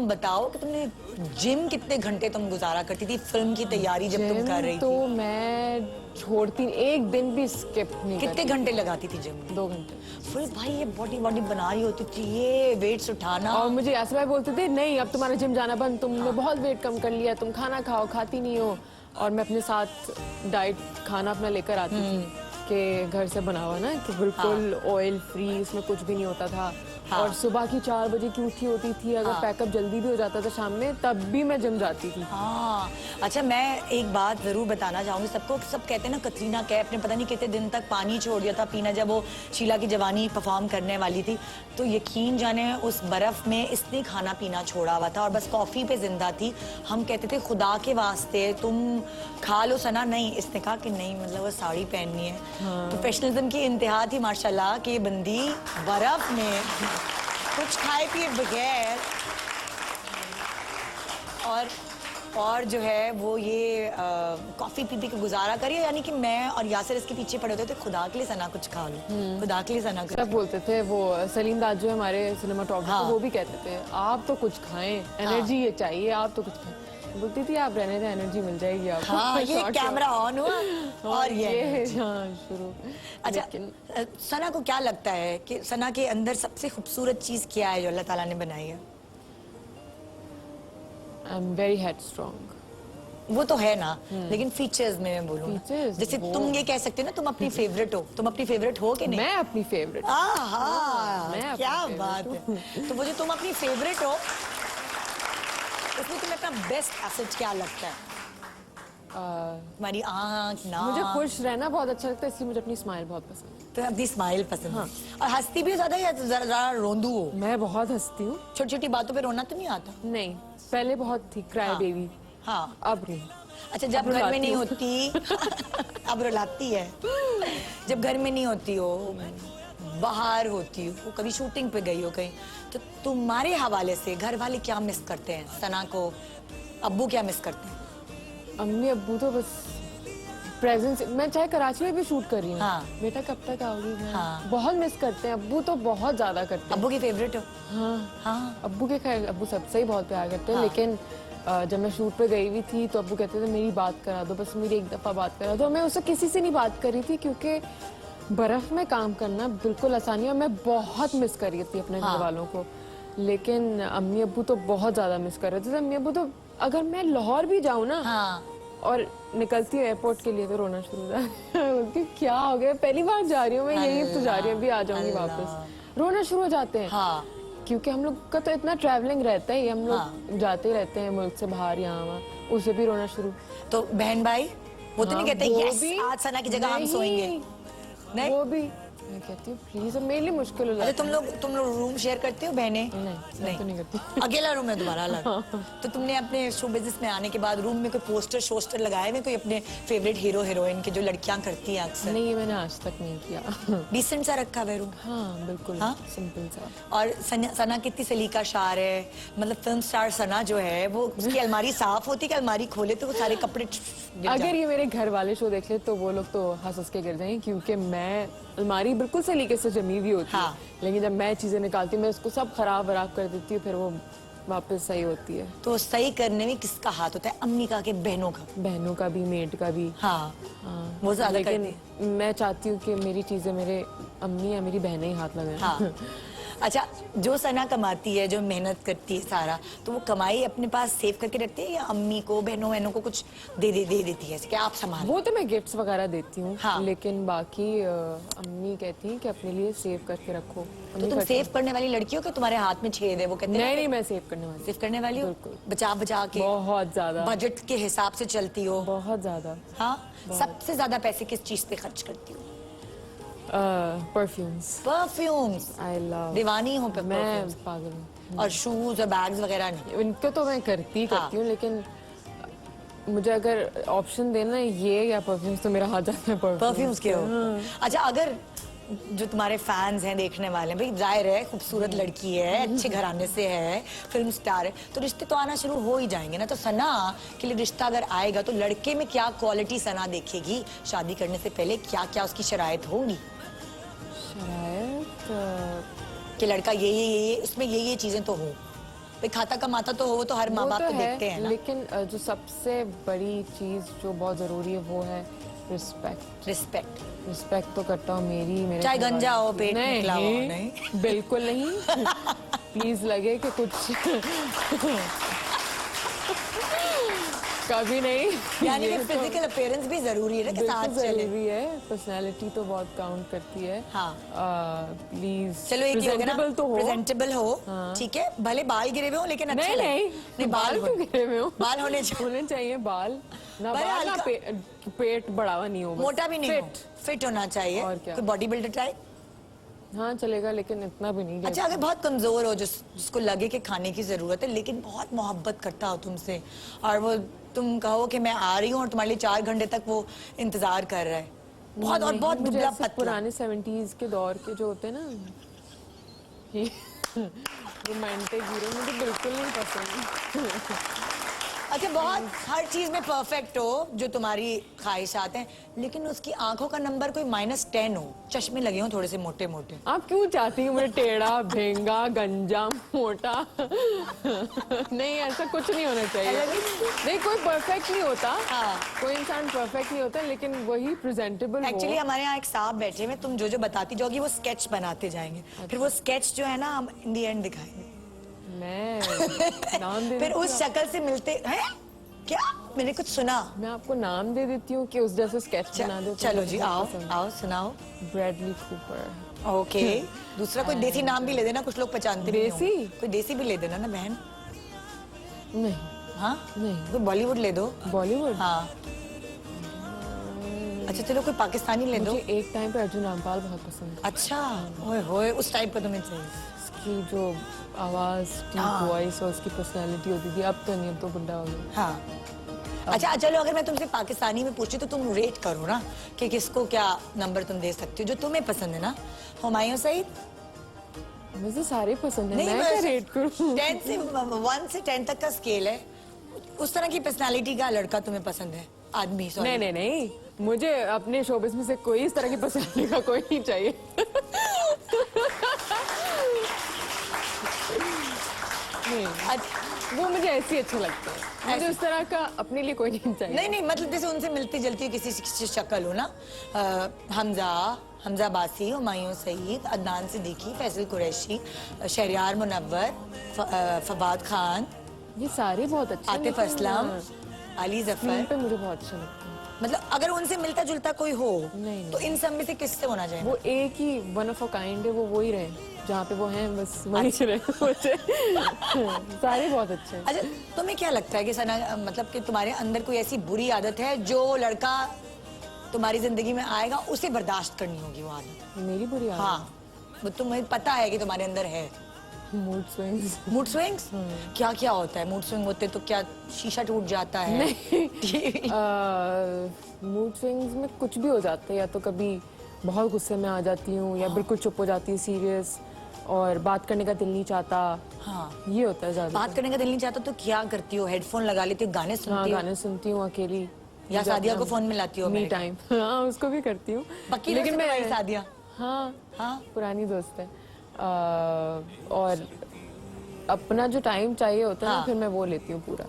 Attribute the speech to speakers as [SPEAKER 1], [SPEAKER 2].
[SPEAKER 1] तुम बताओ कि तुमने जिम कितने घंटे तुम गुजारा करती थी फिल्म की तैयारी जब तुम कर रही
[SPEAKER 2] तो
[SPEAKER 1] थी?
[SPEAKER 2] मैं छोड़ती एक दिन भी स्किप नहीं
[SPEAKER 1] कितने
[SPEAKER 2] करती।
[SPEAKER 1] घंटे लगाती थी जिम में?
[SPEAKER 2] 2 घंटे।
[SPEAKER 1] फिर भाई ये बॉडी बॉडी बना रही होती थी, ये वेट्स उठाना।
[SPEAKER 2] और मुझे यासर भाई बोलते थे नहीं अब तुम्हारा जिम जाना बंद, तुमने बहुत वेट कम कर लिया, तुम खाना खाओ, खाती नहीं हो। और मैं अपने साथ डाइट खाना अपना लेकर आती थी कि घर से बना हुआ ना, कि बिल्कुल ऑयल फ्री, इसमें कुछ भी नहीं होता था। और सुबह की 4 बजे की उठी होती थी, अगर पैकअप जल्दी भी हो जाता था शाम में, तब भी मैं जिम जाती थी।
[SPEAKER 1] हाँ, अच्छा मैं एक बात जरूर बताना चाहूंगी सबको। सब कहते हैं ना कतरीना कैफ ने पता नहीं कितने दिन तक पानी छोड़ दिया था पीना जब वो शीला की जवानी परफॉर्म करने वाली थी। तो यकीन जाने उस बर्फ में इसने खाना पीना छोड़ा हुआ था और बस कॉफी पे जिंदा थी। हम कहते थे खुदा के वास्ते तुम खा लो सना, नहीं, इसने कहा कि नहीं, मतलब वो साड़ी पहननी है। प्रोफेशनलिज्म की इंतहा थी माशाल्लाह कि ये बंदी बर्फ में कुछ खाए पिए बगैर और जो है वो ये कॉफी पी पी के गुजारा करिए। यानी कि मैं और यासिर इसके पीछे पड़े होते थे, खुदा के लिए सना कुछ खा लो, खुदा के लिए सना कुछ।
[SPEAKER 2] सब बोलते थे, वो सलीम दाद जो हमारे सिनेमाटोग्राफर, वो भी कहते थे आप तो कुछ खाएं, एनर्जी ये चाहिए, आप तो कुछ खाएं। बोलती थी आप रहने दें, एनर्जी मिल जाएगी आपको।
[SPEAKER 1] हाँ, ये कैमरा ऑन हुआ और ये
[SPEAKER 2] शुरू।
[SPEAKER 1] अच्छा, सना को क्या लगता है कि सना के अंदर सबसे खूबसूरत चीज क्या है जो अल्लाह ताला ने बनाई है?
[SPEAKER 2] I am very headstrong.
[SPEAKER 1] वो तो है ना, लेकिन फीचर्स में मैं बोलूँ जैसे तुम ये कह सकते हो ना तुम अपनी फेवरेट हो, तुम अपनी फेवरेट हो कि नहीं?
[SPEAKER 2] मैं अपनी फेवरेट।
[SPEAKER 1] क्या बात है। तो वो जो तुम अपनी फेवरेट हो उसमें तुम्हें अपना बेस्ट एसेट क्या लगता है? तुम्हारी आँख, नाक।
[SPEAKER 2] मुझे खुश रहना बहुत अच्छा लगता है, इसलिए मुझे अपनी स्माइल बहुत पसंद है।
[SPEAKER 1] तो अपनी स्माइल पसंद है। और हंसती भी ज्यादा या जरा रोंदू हो?
[SPEAKER 2] मैं बहुत हंसती हूँ।
[SPEAKER 1] छोटी छोटी बातों पे रोना तो नहीं आता?
[SPEAKER 2] नहीं, पहले बहुत थी क्राई बेबी।
[SPEAKER 1] हाँ,
[SPEAKER 2] अब नहीं।
[SPEAKER 1] अच्छा, जब घर में नहीं होती अब रुलाती है। जब घर में नहीं होती हो, बाहर होती हो, कभी शूटिंग पे गई हो कहीं, तो तुम्हारे हवाले से घर वाले क्या मिस करते हैं? सना को अब्बू क्या मिस करते हैं?
[SPEAKER 2] अम्मी अब्बू तो बस प्रेजेंस। मैं चाहे कराची में भी शूट कर रही हूँ, बेटा कब तक आओगी, बहुत मिस करते हैं। अब्बू तो बहुत ज्यादा करते हैं।
[SPEAKER 1] अब्बू की फेवरेट हो?
[SPEAKER 2] हाँ, अब्बू के खैर अब्बू सबसे ही बहुत प्यार करते हैं। लेकिन जब मैं शूट पे गई हुई थी तो अब्बू कहते थे मेरी बात करा दो, बस मेरी एक दफा बात करा दो। मैं उससे किसी से नहीं बात करी थी क्योंकि बर्फ में काम करना बिल्कुल आसानी है और मैं बहुत मिस कर रही थी अपने घर वालों को। लेकिन अम्मी अब्बू तो बहुत ज्यादा मिस कर रहे थे। अम्मी अब्बू तो अगर मैं लाहौर भी जाऊँ ना और निकलती हूँ एयरपोर्ट के लिए तो रोना शुरू हो जाता है। क्या हो गया, पहली बार जा रही हूँ मैं, यही तो जा रही हूँ, अभी आ जाऊंगी वापस। रोना शुरू हो जाते हैं क्योंकि हम लोग का तो इतना ट्रैवलिंग रहता है, हम लोग जाते रहते हैं मुल्क से बाहर यहाँ वहाँ, उसे भी रोना शुरू।
[SPEAKER 1] तो बहन भाई वो तो नहीं कहते यस आज सना की जगह हम सोएंगे? नहीं, वो भी
[SPEAKER 2] मैं कहती हूँ प्लीज, मेरे लिए मुश्किल हो जाता है।
[SPEAKER 1] तुम लोग रूम शेयर करते हो बहनें?
[SPEAKER 2] नहीं, तो नहीं करती।
[SPEAKER 1] अकेला रूम है तुम्हारा अलग? तो तुमने अपने शो बिजनेस में आने के बाद रूम में कोई पोस्टर शोस्टर लगाए हुए कोई अपने फेवरेट हीरो हीरोइन के जो लड़कियां करती हैं अक्सर?
[SPEAKER 2] नहीं, मैंने आज तक नहीं किया।
[SPEAKER 1] डिसेंट सा रखा है रूम?
[SPEAKER 2] हाँ बिल्कुल, सिंपल सा।
[SPEAKER 1] और सना कितनी सलीका शार है, मतलब फिल्म स्टार सना जो है वो उसकी अलमारी साफ होती है कि अलमारी खोले तो वो सारे कपड़े
[SPEAKER 2] अगर ये मेरे घर वाले शो देख ले तो वो लोग तो हंस के गिर जाएंगे क्योंकि मैं अलमारी बिल्कुल सलीके से जमी हुई होती है, लेकिन जब मैं चीजें निकालती हूँ मैं उसको सब खराब कर देती हूँ, फिर वो वापस सही होती है।
[SPEAKER 1] तो सही करने में किसका हाथ होता है? अम्मी का कि बहनों का?
[SPEAKER 2] बहनों का भी, मेड का भी। वो ज्यादा, लेकिन मैं चाहती हूँ कि मेरी चीजें मेरे अम्मी या मेरी बहनें ही हाथ लगाएं।
[SPEAKER 1] अच्छा, जो सना कमाती है, जो मेहनत करती है सारा, तो वो कमाई अपने पास सेव करके रखती है या अम्मी को बहनों को कुछ दे देती है कि आप संभालो?
[SPEAKER 2] वो तो मैं गिफ्ट्स वगैरह देती हूँ, लेकिन बाकी अम्मी कहती हैं कि अपने लिए सेव करके रखो।
[SPEAKER 1] तो तुम सेव करने वाली लड़की हो कि तुम्हारे हाथ में छेद है? वो कहते हैं
[SPEAKER 2] नहीं, मैं सेव करने वाली
[SPEAKER 1] हूँ, बचा के बहुत ज्यादा बजट के हिसाब से चलती हो? बहुत ज्यादा। हाँ, सबसे ज्यादा पैसे किस चीज पे खर्च करती हो? परफ्यूम्स।
[SPEAKER 2] आई लव,
[SPEAKER 1] दीवानी हूँ
[SPEAKER 2] मैं पागल हूँ।
[SPEAKER 1] और शूज और बैग्स वगैरह नहीं?
[SPEAKER 2] इनको तो मैं करती हूँ, लेकिन मुझे अगर ऑप्शन देना ये या परफ्यूम्स तो मेरा हाथ जाता है
[SPEAKER 1] परफ्यूम्स के हो। अच्छा, अगर जो तुम्हारे फैंस हैं, देखने वाले हैं, भाई जाहिर है खूबसूरत लड़की है, अच्छे घराने से है, फिल्म स्टार है, तो रिश्ते तो आना शुरू हो ही जाएंगे ना। तो सना के लिए रिश्ता अगर आएगा तो लड़के में क्या क्वालिटी सना देखेगी शादी करने से पहले? क्या क्या उसकी शराइत होंगी?
[SPEAKER 2] शराइत
[SPEAKER 1] कि लड़का ये उसमें ये चीजें तो हो? भाई खाता कमाता तो हो, वो तो हर माँ
[SPEAKER 2] वो
[SPEAKER 1] बाप
[SPEAKER 2] तो
[SPEAKER 1] तो
[SPEAKER 2] है,
[SPEAKER 1] देखते हैं ना।
[SPEAKER 2] लेकिन जो सबसे बड़ी चीज जो बहुत जरूरी है वो है रिस्पेक्ट।
[SPEAKER 1] रिस्पेक्ट।
[SPEAKER 2] रिस्पेक्ट तो करता हूँ मेरे
[SPEAKER 1] चाहे
[SPEAKER 2] घर
[SPEAKER 1] गंजा
[SPEAKER 2] वालों
[SPEAKER 1] हो,
[SPEAKER 2] की।
[SPEAKER 1] पेट
[SPEAKER 2] नहीं,
[SPEAKER 1] निकला हो, नहीं।
[SPEAKER 2] बिल्कुल नहीं। प्लीज लगे कि कुछ कभी नहीं।
[SPEAKER 1] यानी कि
[SPEAKER 2] ये तो
[SPEAKER 1] फिजिकल अपीयरेंस भी जरूरी है ना, कि साथ
[SPEAKER 2] बिल्कुल
[SPEAKER 1] चले।
[SPEAKER 2] जरूरी है, पर्सनालिटी तो बहुत काउंट करती है।
[SPEAKER 1] हाँ।
[SPEAKER 2] प्लीज
[SPEAKER 1] चलो एक ही हो गया ना,
[SPEAKER 2] प्रेजेंटेबल तो हो।
[SPEAKER 1] प्रेजेंटेबल हो, ठीक है, भले बाल गिरे हुए हो लेकिन अच्छे
[SPEAKER 2] नहीं
[SPEAKER 1] लगे।
[SPEAKER 2] नहीं, बाल क्यों गिरे हुए हो?
[SPEAKER 1] बाल होने चाहिए।
[SPEAKER 2] होने चाहिए बाल, ना
[SPEAKER 1] पर
[SPEAKER 2] बाल ना
[SPEAKER 1] हल्का-
[SPEAKER 2] पेट बढ़ावा नहीं हो, बस
[SPEAKER 1] मोटा भी नहीं हो,
[SPEAKER 2] fit।
[SPEAKER 1] फिट होना चाहिए।
[SPEAKER 2] और क्या।
[SPEAKER 1] कोई बॉडी बिल्डर टाइप।
[SPEAKER 2] हाँ चलेगा, लेकिन इतना भी नहीं।
[SPEAKER 1] अच्छा, अगर बहुत कमजोर हो, जिसको लगे कि खाने की जरूरत है लेकिन बहुत मोहब्बत करता हो तुमसे, और वो तुम कहो कि मैं आ रही हूँ और तुम्हारे लिए 4 घंटे तक वो इंतजार कर रहा है, बहुत और बहुत
[SPEAKER 2] मुझे
[SPEAKER 1] दुबला
[SPEAKER 2] ऐसे
[SPEAKER 1] पतला।
[SPEAKER 2] पुराने 70s के दौर के जो होते हैं ना, रोमांटिक हीरो मुझे बिल्कुल नहीं पसंद।
[SPEAKER 1] अच्छा, बहुत हर चीज में परफेक्ट हो जो तुम्हारी ख्वाहिशात हैं, लेकिन उसकी आंखों का नंबर कोई -10 हो, चश्मे लगे हो थोड़े से मोटे मोटे।
[SPEAKER 2] आप क्यों चाहती हो मुझे टेढ़ा, भेंगा, गंजा, मोटा? नहीं, ऐसा कुछ नहीं होना चाहिए। नहीं, कोई परफेक्ट नहीं होता।
[SPEAKER 1] हाँ।
[SPEAKER 2] कोई इंसान परफेक्ट नहीं होता, लेकिन वही प्रेजेंटेबल हो।
[SPEAKER 1] एक्चुअली हमारे यहाँ एक साहब बैठे हुए, तुम जो जो बताती जाओगी वो स्केच बनाते जाएंगे, फिर वो स्केच जो है ना हम इन दी एंड दिखाएंगे।
[SPEAKER 2] मैं नाम दे
[SPEAKER 1] फिर
[SPEAKER 2] देती
[SPEAKER 1] उस
[SPEAKER 2] हूँ।
[SPEAKER 1] शक्ल से मिलते हैं क्या? मैंने कुछ सुना।
[SPEAKER 2] मैं आपको नाम दे देती हूँ कि उस जैसे स्केच बना दो।
[SPEAKER 1] चलो जी, आओ आओ सुनाओ।
[SPEAKER 2] Bradley Cooper.
[SPEAKER 1] ओके। दूसरा कोई देसी नाम भी ले देना, कुछ लोग पहचानते भी नहीं
[SPEAKER 2] देसी?
[SPEAKER 1] होंगे। कोई देसी भी ले देना ना बहन।
[SPEAKER 2] नहीं,
[SPEAKER 1] हाँ,
[SPEAKER 2] नहीं।
[SPEAKER 1] कोई बॉलीवुड ले दो।
[SPEAKER 2] बॉलीवुड।
[SPEAKER 1] हाँ। अच्छा चलो, कोई पाकिस्तानी ले दो।
[SPEAKER 2] मुझे एक टाइम पे अर्जुन रामपाल बहुत पसंद था।
[SPEAKER 1] अच्छा, ओए होए, उस टाइप का तुम्हें चाहिए।
[SPEAKER 2] उसकी जो आवाज,
[SPEAKER 1] हाँ।
[SPEAKER 2] वॉइस और उसकी पर्सनालिटी होती थी, अब तो नहीं, अब तो बुढ़ा हो गया।
[SPEAKER 1] हाँ। अच्छा चलो, अगर मैं तुमसे पाकिस्तानी में पूछती तो तुम रेट करो ना कि किसको क्या नंबर तुम दे सकती हो जो तुम्हें पसंद है ना। हुमायूं सईद।
[SPEAKER 2] मुझे सारे पसंद है, मैं क्या रेट करूं?
[SPEAKER 1] 1 से 10 तक का स्केल है, उस तरह की पर्सनालिटी का लड़का तुम्हें पसंद है, आदमी? sorry।
[SPEAKER 2] नहीं नहीं नहीं, मुझे अपने शोबिस में से कोई इस तरह की पर्सनालिटी का कोई नहीं चाहिए। नहीं, वो मुझे ऐसी अच्छे लगते हैं, मुझे उस तरह का अपने लिए कोई नहीं चाहिए।
[SPEAKER 1] नहीं नहीं, मतलब जैसे उनसे मिलती जुलती किसी की शक्ल हो ना, हमजा बासी, हुमायूं सईद, अदनान सिद्दीकी, फैसल कुरैशी, शहरयार मुनव्वर, फवाद खान,
[SPEAKER 2] ये सारे बहुत अच्छे हैं,
[SPEAKER 1] आतिफ
[SPEAKER 2] लेकिन,
[SPEAKER 1] असलम, अली
[SPEAKER 2] फिल्म
[SPEAKER 1] जफर।
[SPEAKER 2] पे मुझे बहुत अच्छे लगते हैं।
[SPEAKER 1] मतलब अगर उनसे मिलता जुलता कोई हो
[SPEAKER 2] नहीं,
[SPEAKER 1] तो इन सब में से किससे होना चाहिए?
[SPEAKER 2] वो एक ही वन ऑफ अ काइंड है, वो ही रहे जहाँ पे वो हैं, बस वही से रहे मुझे। सारे बहुत अच्छे हैं।
[SPEAKER 1] अच्छा, तुम्हें क्या लगता है कि सना, मतलब कि तुम्हारे अंदर कोई ऐसी बुरी आदत है जो लड़का तुम्हारी जिंदगी में आएगा उसे बर्दाश्त करनी होगी वो आदत?
[SPEAKER 2] मेरी बुरी आदत?
[SPEAKER 1] हाँ, वो तुम्हें पता है कि तुम्हारे अंदर है।
[SPEAKER 2] Mood swings.
[SPEAKER 1] Mood swings? क्या क्या होता है? मूड स्विंग होते तो क्या शीशा टूट जाता है?
[SPEAKER 2] मूड स्विंग्स में कुछ भी हो जाता है, या तो कभी बहुत गुस्से में आ जाती हूँ, या बिल्कुल चुप हो जाती हूँ, सीरियस, और बात करने का दिल नहीं चाहता।
[SPEAKER 1] हाँ,
[SPEAKER 2] ये होता है ज्यादा।
[SPEAKER 1] बात करने का दिल नहीं चाहता तो क्या करती हो? हेडफोन लगा लेती हो, गाने
[SPEAKER 2] हाँ,
[SPEAKER 1] सुनती हो,
[SPEAKER 2] गाने सुनती हूँ अकेली,
[SPEAKER 1] या सादिया को फोन में लाती हो?
[SPEAKER 2] Me time. हाँ, उसको भी करती हूँ,
[SPEAKER 1] लेकिन मैं सादिया।
[SPEAKER 2] हाँ
[SPEAKER 1] हाँ,
[SPEAKER 2] पुरानी दोस्त है। और अपना जो टाइम चाहिए होता है ना,
[SPEAKER 1] हाँ।
[SPEAKER 2] फिर मैं वो लेती हूँ पूरा।